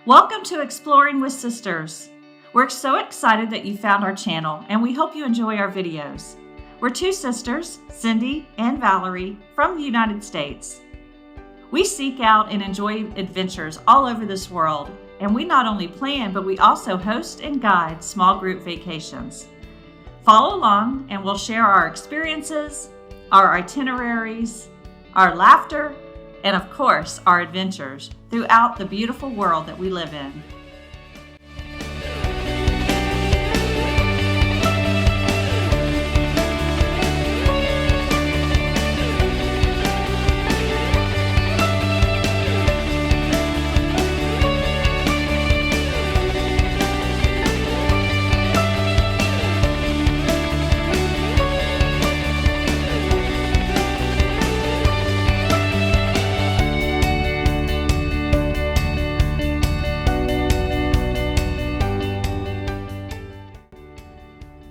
Welcome to Exploring with Sisters. We're so excited that you found our channel and we hope you enjoy our videos. We're two sisters, Cindy and Valerie, from the United States. We seek out and enjoy adventures all over this world, and we not only plan, but we also host and guide small group vacations. Follow along and we'll share our experiences, our itineraries, our laughter, and of course, our adventures throughout the beautiful world that we live in.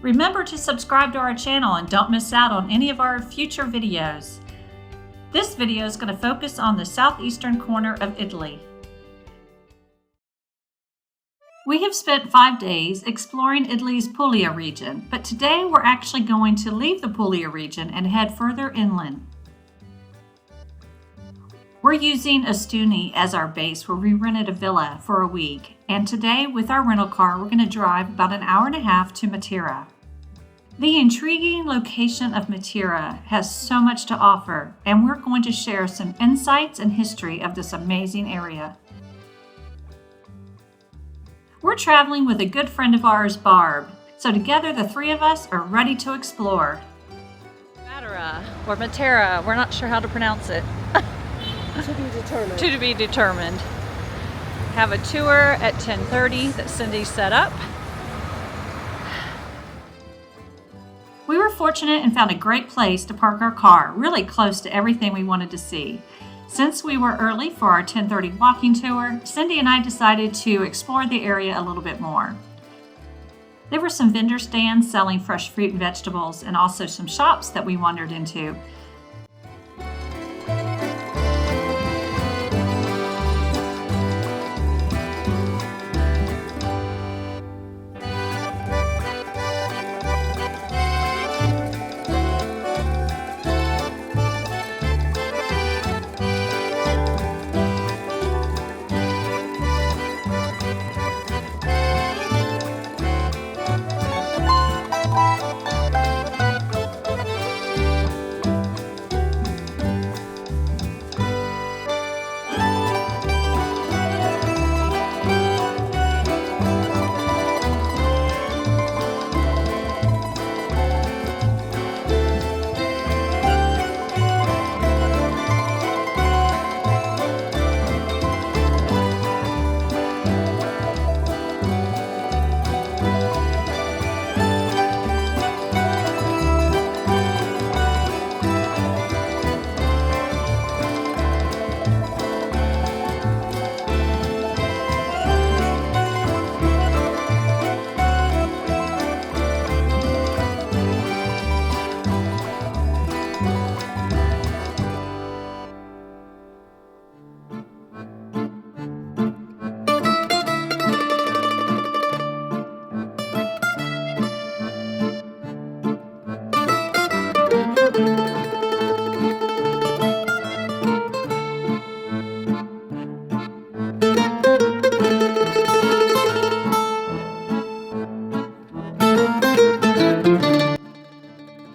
Remember to subscribe to our channel and don't miss out on any of our future videos. This video is going to focus on the southeastern corner of Italy. We have spent 5 days exploring Italy's Puglia region, but today we're actually going to leave the Puglia region and head further inland. We're using Ostuni as our base where we rented a villa for a week, and today with our rental car we're going to drive about an hour and a half to Matera. The intriguing location of Matera has so much to offer, and we're going to share some insights and history of this amazing area. We're traveling with a good friend of ours, Barb, so together the three of us are ready to explore. Matera or Matera, we're not sure how to pronounce it. To be determined. To be determined. Have a tour at 10:30 that Cindy set up. We were fortunate and found a great place to park our car, really close to everything we wanted to see. Since we were early for our 10:30 walking tour, Cindy and I decided to explore the area a little bit more. There were some vendor stands selling fresh fruit and vegetables, and also some shops that we wandered into.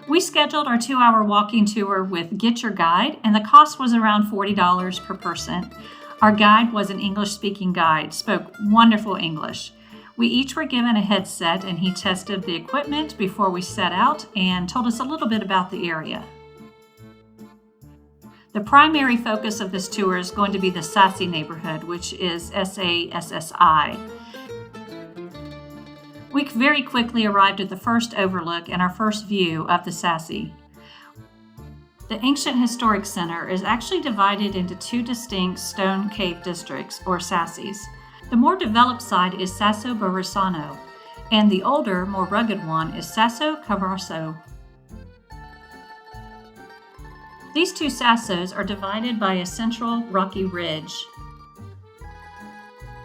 We scheduled our 2-hour walking tour with Get Your Guide, and the cost was around $40 per person. Our guide was an English-speaking guide, spoke wonderful English. We each were given a headset, and he tested the equipment before we set out and told us a little bit about the area. The primary focus of this tour is going to be the Sassi neighborhood, which is S-A-S-S-I. We very quickly arrived at the first overlook and our first view of the Sassi. The Ancient Historic Center is actually divided into two distinct stone cave districts, or sassis. The more developed side is Sasso Barisano, and the older, more rugged one is Sasso Cavarso. These two sassos are divided by a central rocky ridge.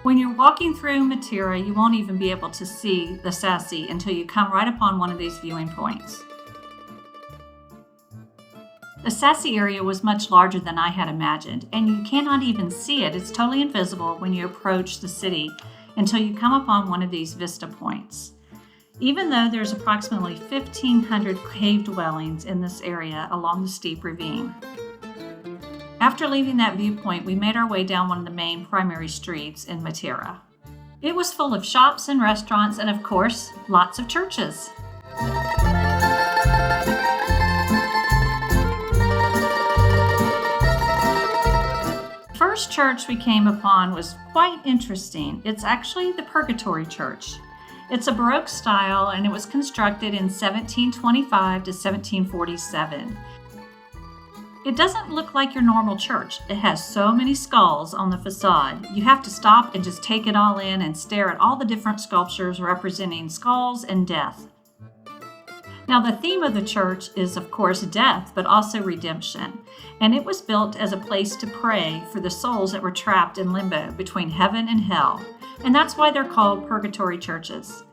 When you're walking through Matera, you won't even be able to see the Sassi until you come right upon one of these viewing points. The Sassi area was much larger than I had imagined, and you cannot even see it. It's totally invisible when you approach the city until you come upon one of these vista points. Even though there's approximately 1,500 cave dwellings in this area along the steep ravine. After leaving that viewpoint, we made our way down one of the main primary streets in Matera. It was full of shops and restaurants and, of course, lots of churches. First church we came upon was quite interesting. It's actually the Purgatory Church. It's a Baroque style and it was constructed in 1725 to 1747. It doesn't look like your normal church. It has so many skulls on the facade. You have to stop and just take it all in and stare at all the different sculptures representing skulls and death. Now, the theme of the church is, of course, death, but also redemption. And it was built as a place to pray for the souls that were trapped in limbo between heaven and hell. And that's why they're called purgatory churches.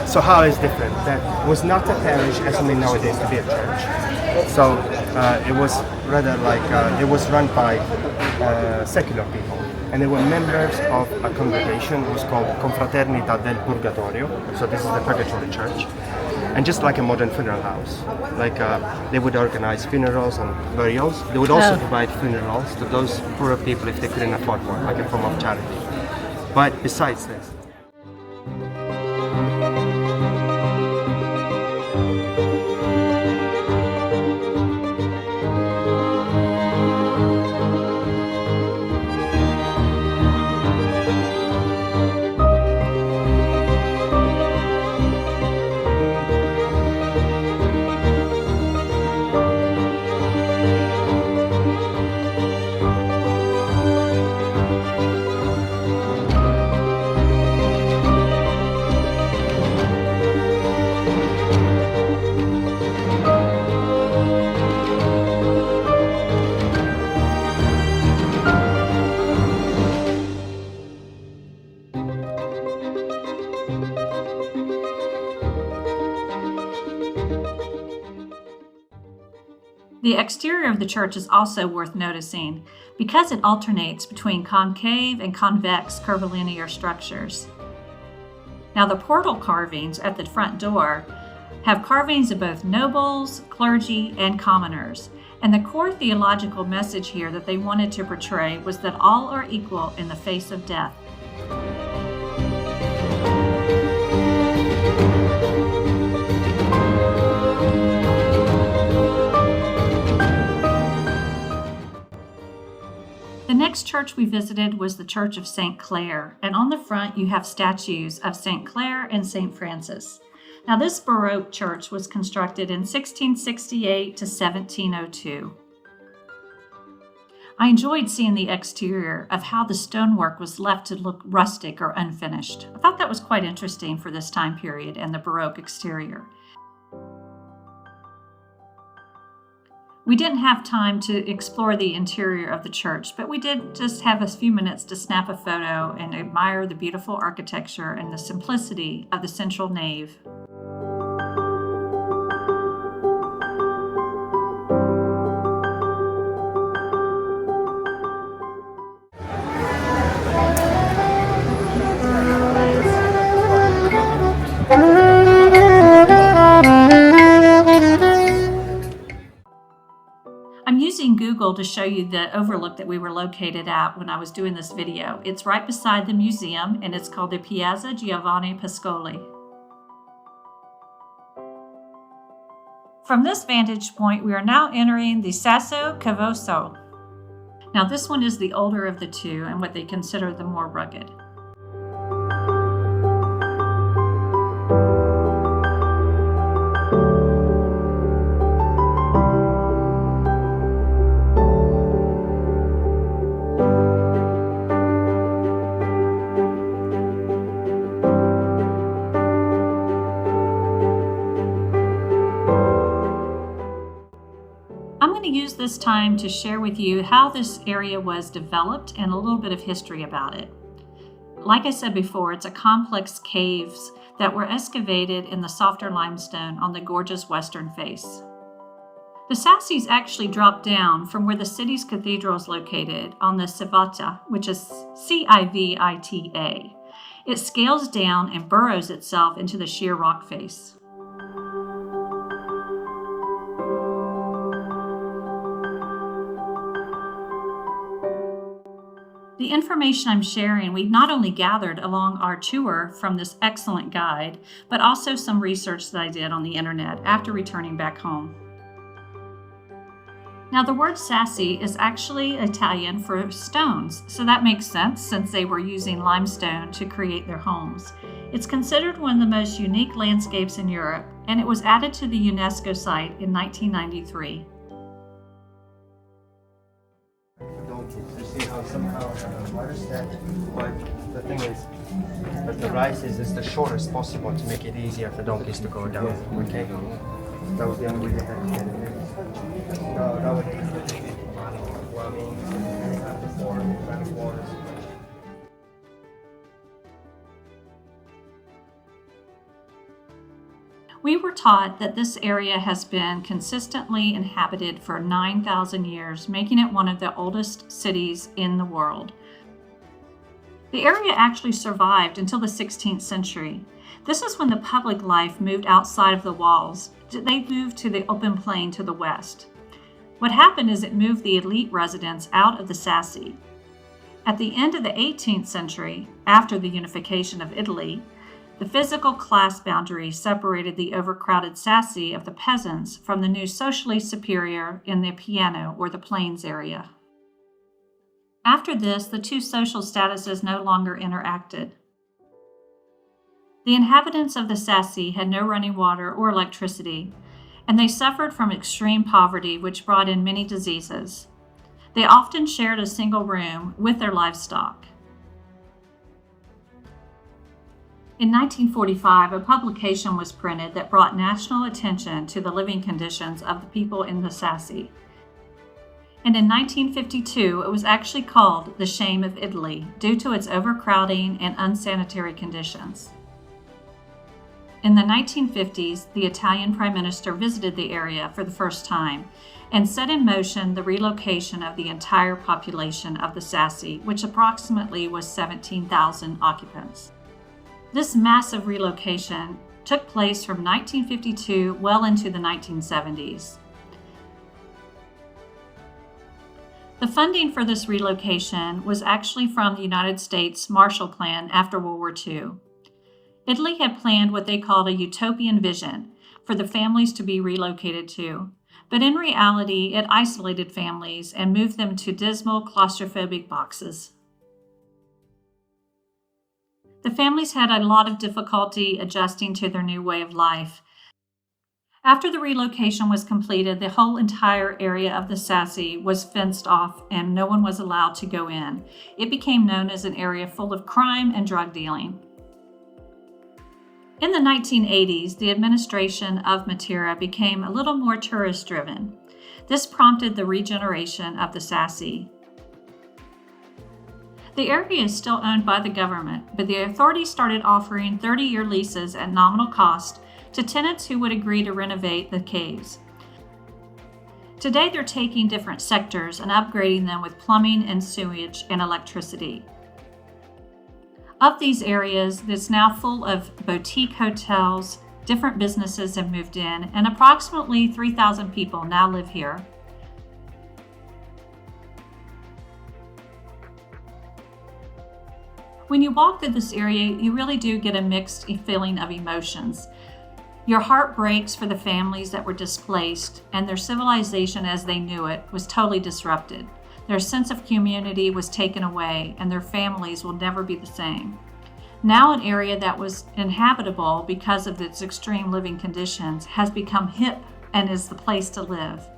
So how is different? That was not a parish as we know nowadays to be a church. So it was rather like it was run by secular people, and they were members of a congregation. It was called Confraternita del Purgatorio. So this is the Purgatory Church, and just like a modern funeral house, like they would organize funerals and burials. They would also provide funerals to those poorer people if they couldn't afford one, like a form of charity. But besides this. The exterior of the church is also worth noticing because it alternates between concave and convex curvilinear structures. Now, the portal carvings at the front door have carvings of both nobles, clergy, and commoners. And the core theological message here that they wanted to portray was that all are equal in the face of death. The next church we visited was the Church of St. Clare, and on the front you have statues of St. Clare and St. Francis. Now, this Baroque church was constructed in 1668 to 1702. I enjoyed seeing the exterior of how the stonework was left to look rustic or unfinished. I thought that was quite interesting for this time period and the Baroque exterior. We didn't have time to explore the interior of the church, but we did just have a few minutes to snap a photo and admire the beautiful architecture and the simplicity of the central nave. I'm using Google to show you the overlook that we were located at when I was doing this video. It's right beside the museum and it's called the Piazza Giovanni Pascoli. From this vantage point, we are now entering the Sasso Cavoso. Now this one is the older of the two and what they consider the more rugged. use this time to share with you how this area was developed and a little bit of history about it. Like I said before, it's a complex caves that were excavated in the softer limestone on the gorge's western face. The Sassis actually dropped down from where the city's cathedral is located on the Civita, which is Civita. It scales down and burrows itself into the sheer rock face. The information I'm sharing, we not only gathered along our tour from this excellent guide, but also some research that I did on the internet after returning back home. Now, the word Sassi is actually Italian for stones, so that makes sense since they were using limestone to create their homes. It's considered one of the most unique landscapes in Europe, and it was added to the UNESCO site in 1993. You see how somehow water's that, but the thing is that the rice is the shortest possible to make it easier for donkeys to go down. Okay? That was the only way they had to get it. No, that would be We were taught that this area has been consistently inhabited for 9,000 years, making it one of the oldest cities in the world. The area actually survived until the 16th century. This is when the public life moved outside of the walls. They moved to the open plain to the west. What happened is it moved the elite residents out of the Sassi. At the end of the 18th century, after the unification of Italy, the physical class boundary separated the overcrowded Sassi of the peasants from the new socially superior in the Piano or the Plains area. After this, the two social statuses no longer interacted. The inhabitants of the Sassi had no running water or electricity, and they suffered from extreme poverty, which brought in many diseases. They often shared a single room with their livestock. In 1945, a publication was printed that brought national attention to the living conditions of the people in the Sassi. And in 1952, it was actually called the Shame of Italy due to its overcrowding and unsanitary conditions. In the 1950s, the Italian Prime Minister visited the area for the first time and set in motion the relocation of the entire population of the Sassi, which approximately was 17,000 occupants. This massive relocation took place from 1952 well into the 1970s. The funding for this relocation was actually from the United States Marshall Plan after World War II. Italy had planned what they called a utopian vision for the families to be relocated to, but in reality, it isolated families and moved them to dismal, claustrophobic boxes. The families had a lot of difficulty adjusting to their new way of life. After the relocation was completed, the whole entire area of the Sassi was fenced off and no one was allowed to go in. It became known as an area full of crime and drug dealing. In the 1980s, the administration of Matera became a little more tourist-driven. This prompted the regeneration of the Sassi. The area is still owned by the government, but the authorities started offering 30-year leases at nominal cost to tenants who would agree to renovate the caves. Today, they're taking different sectors and upgrading them with plumbing and sewage and electricity. Of these areas, it's now full of boutique hotels, different businesses have moved in, and approximately 3,000 people now live here. When you walk through this area, you really do get a mixed feeling of emotions. Your heart breaks for the families that were displaced, and their civilization as they knew it was totally disrupted. Their sense of community was taken away, and their families will never be the same. Now an area that was inhabitable because of its extreme living conditions has become hip and is the place to live.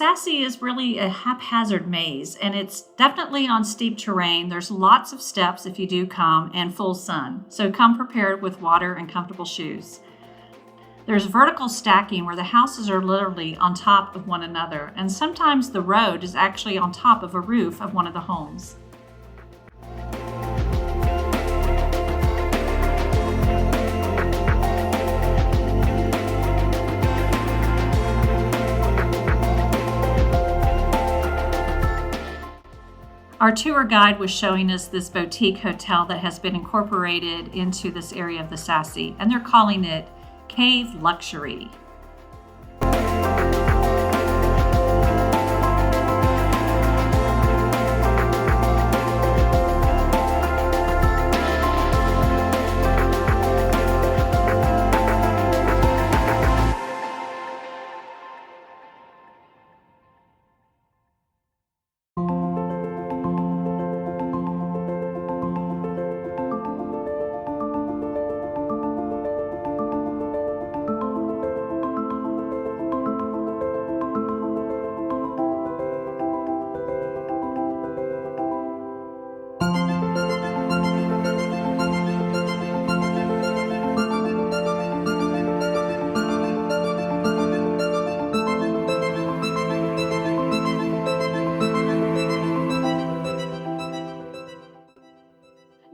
Sassi is really a haphazard maze, and it's definitely on steep terrain. There's lots of steps if you do come, and full sun. So come prepared with water and comfortable shoes. There's vertical stacking where the houses are literally on top of one another, and sometimes the road is actually on top of a roof of one of the homes. Our tour guide was showing us this boutique hotel that has been incorporated into this area of the Sassi, and they're calling it Cave Luxury.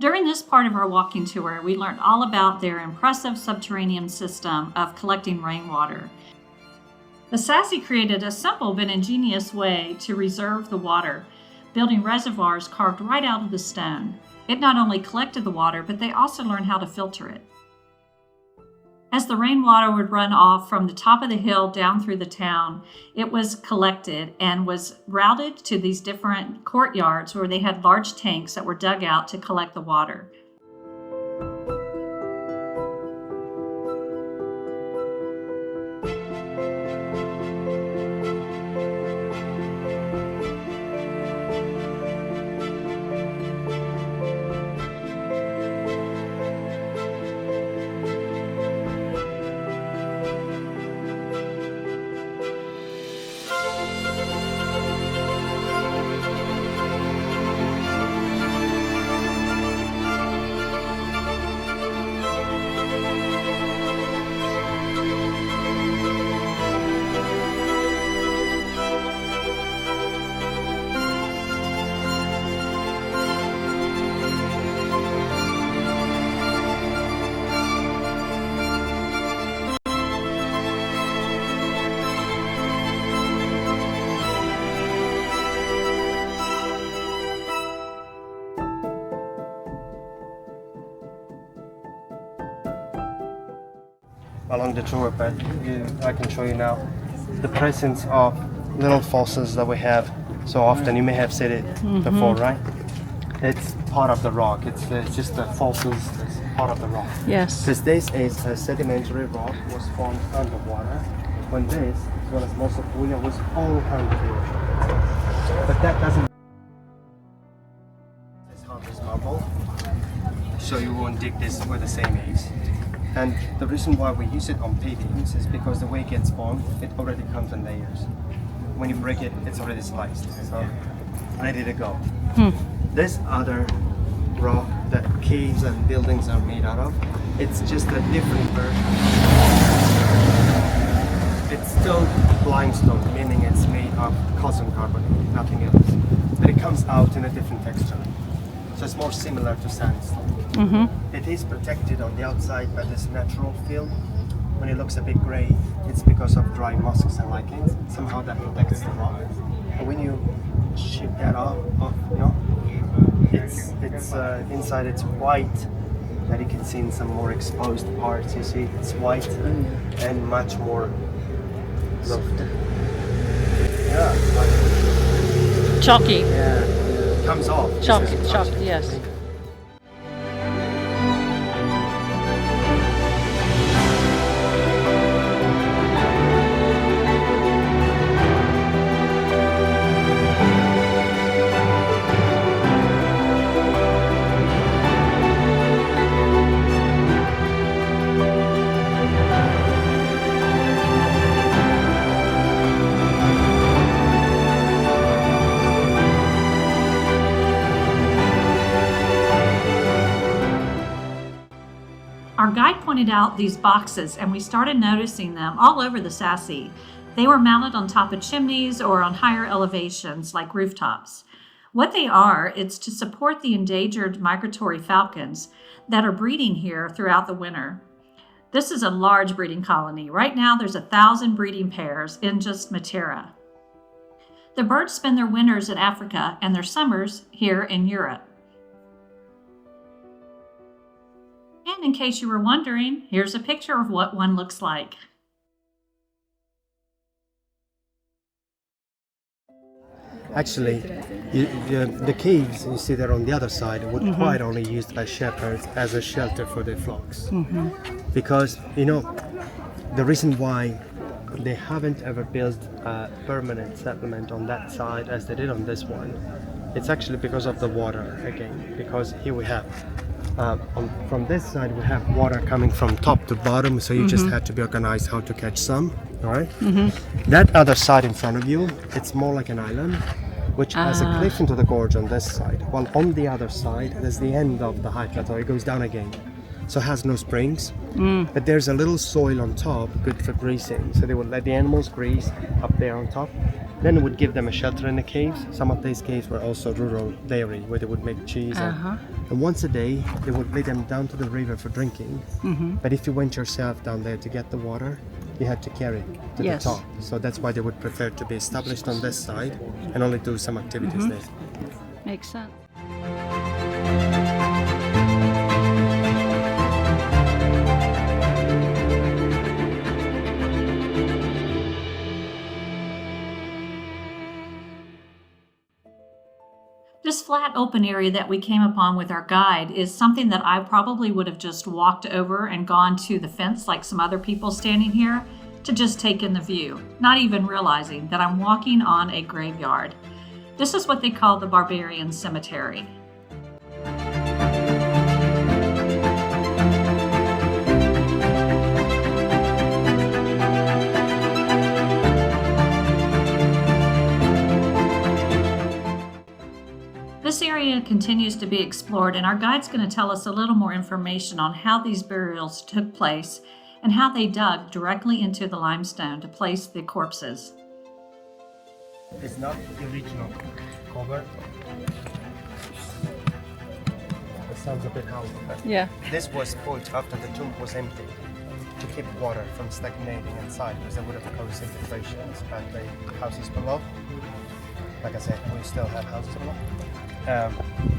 During this part of our walking tour, we learned all about their impressive subterranean system of collecting rainwater. The Sassi created a simple but ingenious way to reserve the water, building reservoirs carved right out of the stone. It not only collected the water, but they also learned how to filter it. As the rainwater would run off from the top of the hill down through the town, it was collected and was routed to these different courtyards where they had large tanks that were dug out to collect the water. Along the tour, but I can show you now the presence of little fossils that we have so often. You may have seen it before, right? It's part of the rock. It's just the fossils that's part of the rock. Yes. Because this is a sedimentary rock was formed underwater when this, as well as most of Puglia, was all under the ocean. But that doesn't. It's harvest marble, so you won't dig this with the same ease. And the reason why we use it on pavings is because the way it gets formed, it already comes in layers. When you break it, it's already sliced, so ready to go. This other rock that caves and buildings are made out of, it's just a different version. It's still limestone, meaning it's made of calcium carbonate, nothing else. But it comes out in a different texture. So it's more similar to sandstone. It is protected on the outside by this natural film. When it looks a bit grey, it's because of dry mosses and lichens. Somehow that protects the rock. But when you chip that off, you know, it's inside it's white. That you can see in some more exposed parts. You see, it's white and much more soft. Yeah. Chalky. Yeah. It comes off. Chalky, yes. Our guide pointed out these boxes and we started noticing them all over the Sassi. They were mounted on top of chimneys or on higher elevations like rooftops. What they are, it's to support the endangered migratory falcons that are breeding here throughout the winter. This is a large breeding colony. Right now there's 1,000 breeding pairs in just Matera. The birds spend their winters in Africa and their summers here in Europe. And in case you were wondering, here's a picture of what one looks like. Actually, the caves you see there on the other side were quite only used by shepherds as a shelter for their flocks. Because, you know, the reason why they haven't ever built a permanent settlement on that side as they did on this one, it's actually because of the water again. Because here we have, from this side we have water coming from top to bottom, so you just had to be organized how to catch some. All right. That other side in front of you, it's more like an island, which has a cliff into the gorge on this side. While on the other side, there's the end of the high plateau. It goes down again, so it has no springs. But there's a little soil on top, good for grazing. So they would let the animals graze up there on top. Then it would give them a shelter in the caves. Some of these caves were also rural dairy, where they would make cheese. And once a day, they would lead them down to the river for drinking. But if you went yourself down there to get the water, you had to carry it to the top. So that's why they would prefer to be established on this side and only do some activities there. Makes sense. This flat open area that we came upon with our guide is something that I probably would have just walked over and gone to the fence like some other people standing here to just take in the view, not even realizing that I'm walking on a graveyard. This is what they call the Barbarian Cemetery. This area continues to be explored, and our guide's going to tell us a little more information on how these burials took place and how they dug directly into the limestone to place the corpses. It's not the original cover. It sounds a bit hollow, but this was put after the tomb was empty to keep water from stagnating inside, because it would have caused infiltrations at the houses below. Like I said, we still have houses below.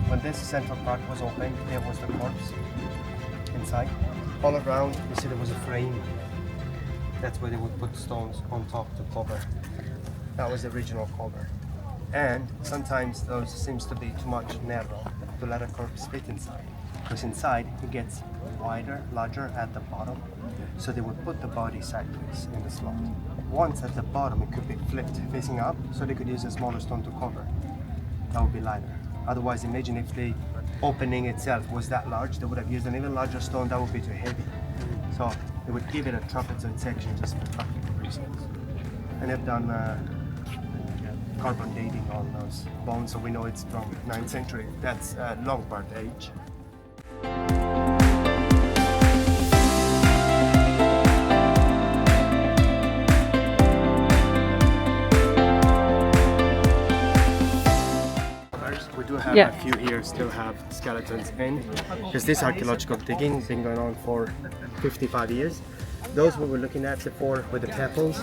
When this central part was open, there was the corpse inside. All around, you see there was a frame. That's where they would put stones on top to cover. That was the original cover. And sometimes those seems to be too much narrow to let a corpse fit inside. Because inside it gets wider, larger at the bottom. So they would put the body sideways in the slot. Once at the bottom, it could be flipped facing up, so they could use a smaller stone to cover. That would be lighter. Otherwise, imagine if the opening itself was that large, they would have used an even larger stone. That would be too heavy. So they would give it a trapezoid section just for practical reasons. And they've done carbon dating on those bones, so we know it's from 9th century. That's Lombard age. We do have a few here still have skeletons in, because this archaeological digging has been going on for 55 years. Those we were looking at before with the petals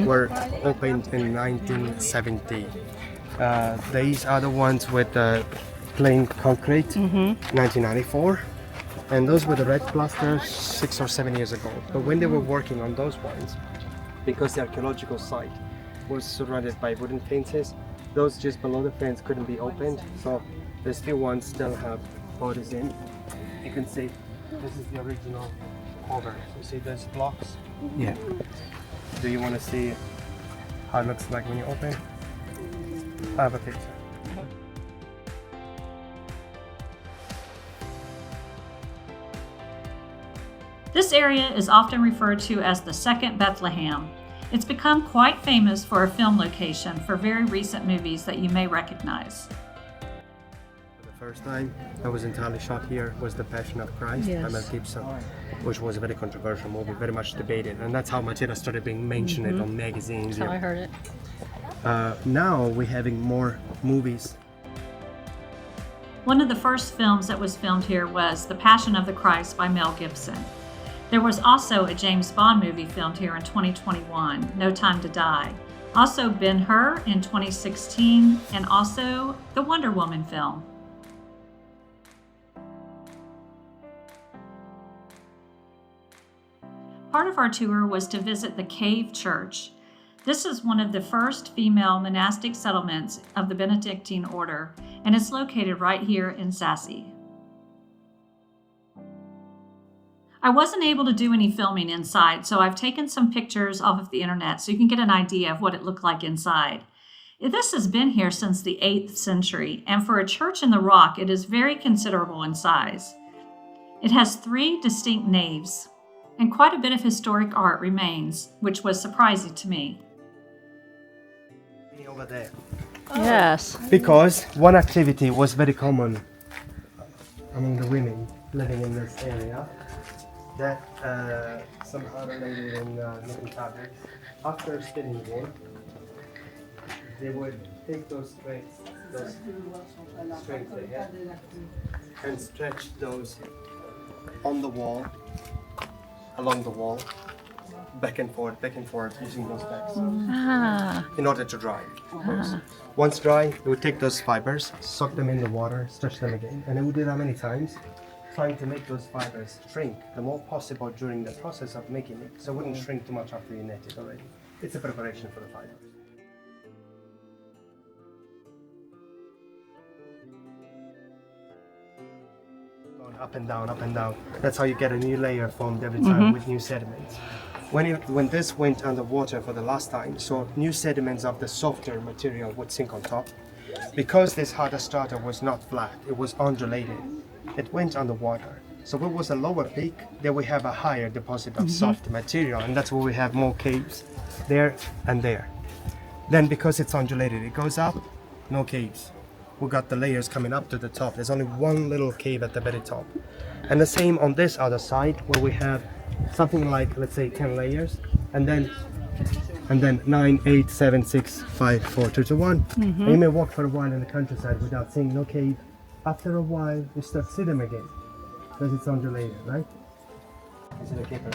were opened in 1970. These are the ones with the plain concrete, 1994. And those were the red plaster 6 or 7 years ago. But when they were working on those ones, because the archaeological site was surrounded by wooden fences, those just below the fence couldn't be opened, so the still ones still have bodies in. You can see this is the original cover. You see those blocks? Yeah. Do you want to see how it looks like when you open? I have a picture. This area is often referred to as the Second Bethlehem. It's become quite famous for a film location for very recent movies that you may recognize. The first time I was entirely shocked here was The Passion of Christ by Mel Gibson, which was a very controversial movie, very much debated, and that's how Matera started being mentioned on magazines. That's how I heard it. Now we're having more movies. One of the first films that was filmed here was The Passion of the Christ by Mel Gibson. There was also a James Bond movie filmed here in 2021, No Time to Die. Also Ben-Hur in 2016, and also the Wonder Woman film. Part of our tour was to visit the Cave Church. This is one of the first female monastic settlements of the Benedictine order, and it's located right here in Sassi. I wasn't able to do any filming inside, so I've taken some pictures off of the internet so you can get an idea of what it looked like inside. This has been here since the 8th century, and for a church in the rock, it is very considerable in size. It has 3 distinct naves, and quite a bit of historic art remains, which was surprising to me. Over there. Yes. Because one activity was very common among the women living in this area, that some other ladies in knitting fabrics, after spinning wool, they would take those strings they had, and stretch those on the wall, along the wall, back and forth, using those bags in order to dry. Once dry, they would take those fibers, soak them in the water, stretch them again, and they would do that many times, trying to make those fibers shrink the more possible during the process of making it, so it wouldn't shrink too much after you knit it already. It's a preparation for the fibers. Going up and down, up and down. That's how you get a new layer formed every time with new sediments. When this went underwater for the last time, so new sediments of the softer material would sink on top. Because this harder strata was not flat, it was undulated. It went underwater. So what was a lower peak, there we have a higher deposit of soft material, and that's where we have more caves, there and there. Then because it's undulated, it goes up, no caves. We got the layers coming up to the top. There's only one little cave at the very top. And the same on this other side, where we have something like, let's say, 10 layers, and then 9, 8, 7, 6, 5, 4, 2, 1. And you may walk for a while in the countryside without seeing no cave. After a while, you start to see them again, because it's undulated, right? This is a keeper.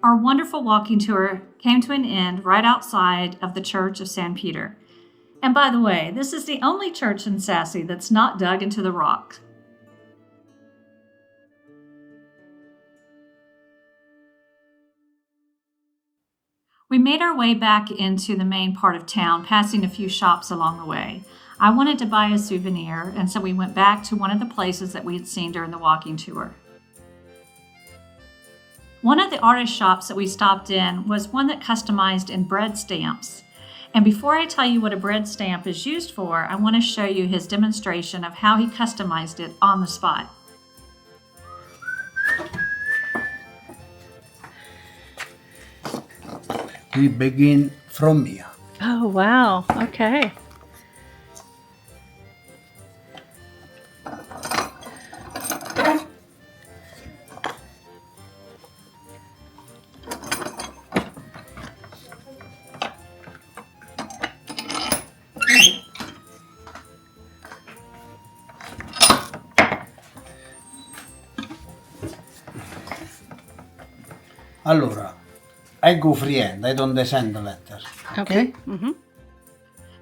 Our wonderful walking tour came to an end right outside of the Church of St. Peter. And by the way, this is the only church in Sassi that's not dug into the rock. We made our way back into the main part of town, passing a few shops along the way. I wanted to buy a souvenir, and so we went back to one of the places that we had seen during the walking tour. One of the artist shops that we stopped in was one that customized in bread stamps. And before I tell you what a bread stamp is used for, I want to show you his demonstration of how he customized it on the spot. We begin from here. Oh, wow. Okay. Allora, I go freehand, I don't send the letter. Okay.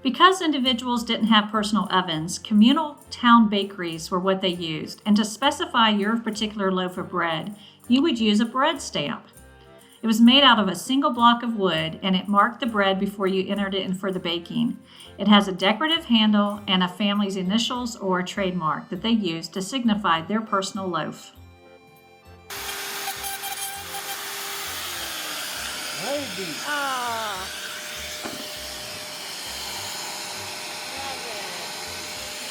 Because individuals didn't have personal ovens, communal town bakeries were what they used. And to specify your particular loaf of bread, you would use a bread stamp. It was made out of a single block of wood, and it marked the bread before you entered it in for the baking. It has a decorative handle and a family's initials or a trademark that they used to signify their personal loaf. baby. Ah.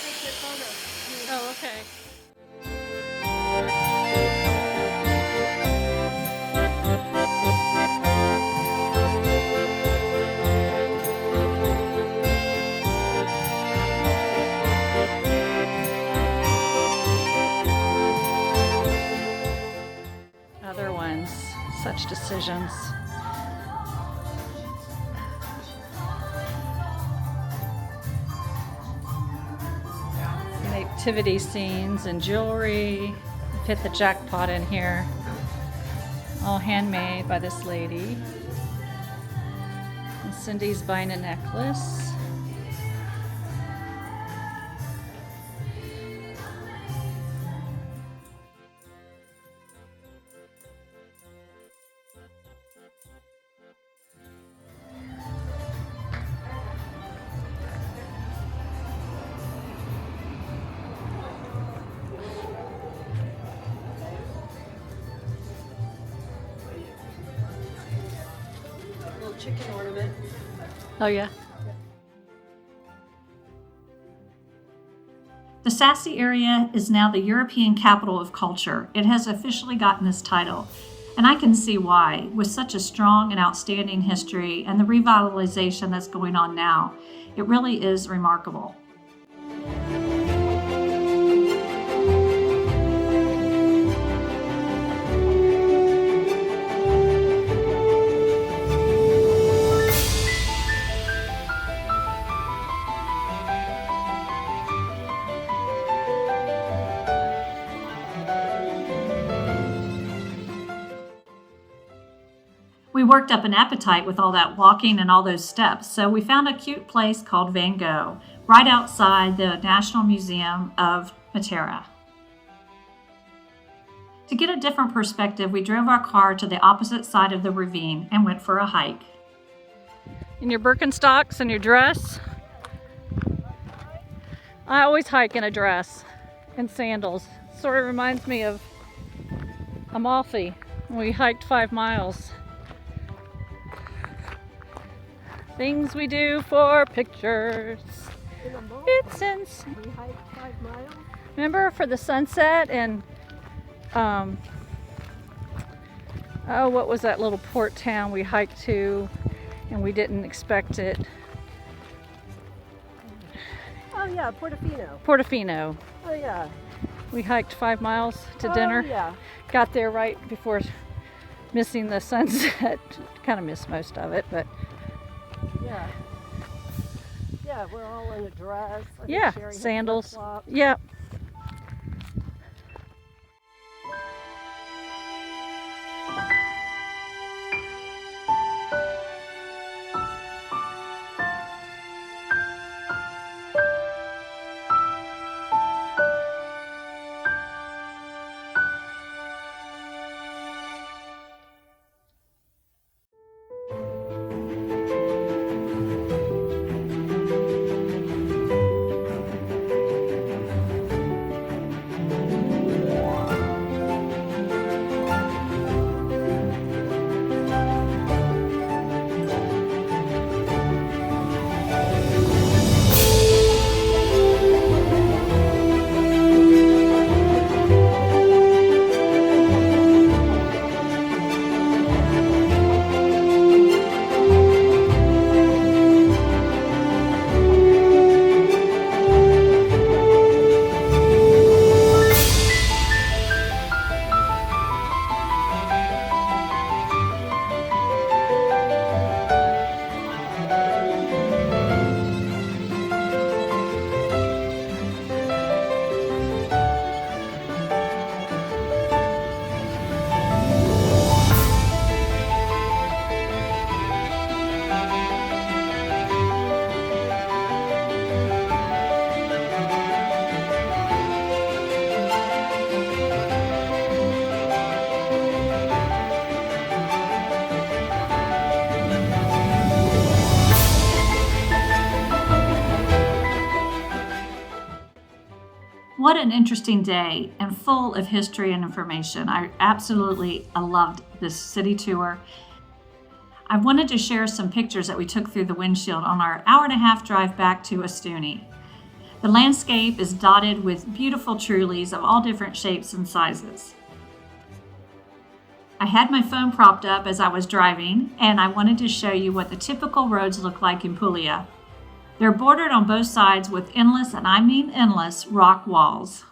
Take your photo. Oh, okay. Other ones, such decisions. Nativity scenes and jewelry. Hit the jackpot in here. All handmade by this lady. And Cindy's buying a necklace. Little chicken ornament. Oh yeah. The Sassi area is now the European capital of culture. It has officially gotten this title, and I can see why. With such a strong and outstanding history and the revitalization that's going on now, it really is remarkable. We worked up an appetite with all that walking and all those steps, so we found a cute place called Van Gogh, right outside the National Museum of Matera. To get a different perspective, we drove our car to the opposite side of the ravine and went for a hike. In your Birkenstocks and your dress. I always hike in a dress and sandals. Sort of reminds me of Amalfi when we hiked 5 miles. Things we do for pictures. In a mall. It's insane. We hiked 5 miles. Remember for the sunset and oh, what was that little port town we hiked to and we didn't expect it? Oh yeah, Portofino. Portofino. Oh yeah. We hiked 5 miles to dinner. Oh yeah. Got there right before missing the sunset. Kind of missed most of it, but Yeah. Yeah, we're all in a dress. I think yeah, Sherry had sandals. flip-flops. Yeah. What an interesting day and full of history and information. I loved this city tour. I wanted to share some pictures that we took through the windshield on our hour-and-a-half drive back to Ostuni. The landscape is dotted with beautiful true leaves of all different shapes and sizes. I had my phone propped up as I was driving, and I wanted to show you what the typical roads look like in Puglia. They're bordered on both sides with endless, and I mean endless, rock walls.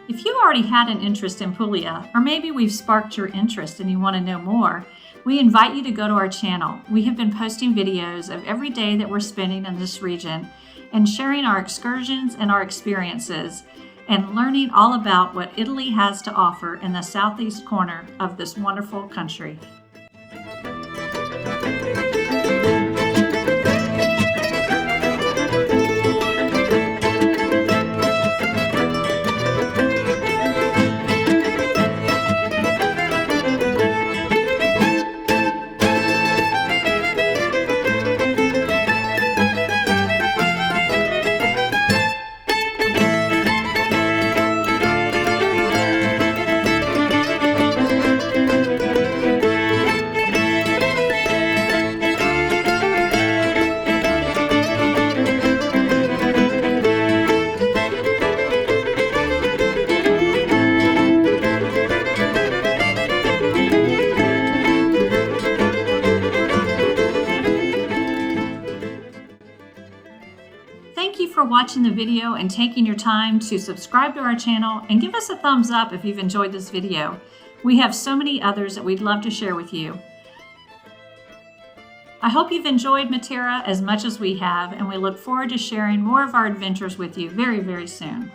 If you already had an interest in Puglia, or maybe we've sparked your interest and you want to know more, we invite you to go to our channel. We have been posting videos of every day that we're spending in this region and sharing our excursions and our experiences and learning all about what Italy has to offer in the southeast corner of this wonderful country. Thank you for watching the video and taking your time to subscribe to our channel and give us a thumbs up if you've enjoyed this video. We have so many others that we'd love to share with you. I hope you've enjoyed Matera as much as we have, and we look forward to sharing more of our adventures with you very, very soon.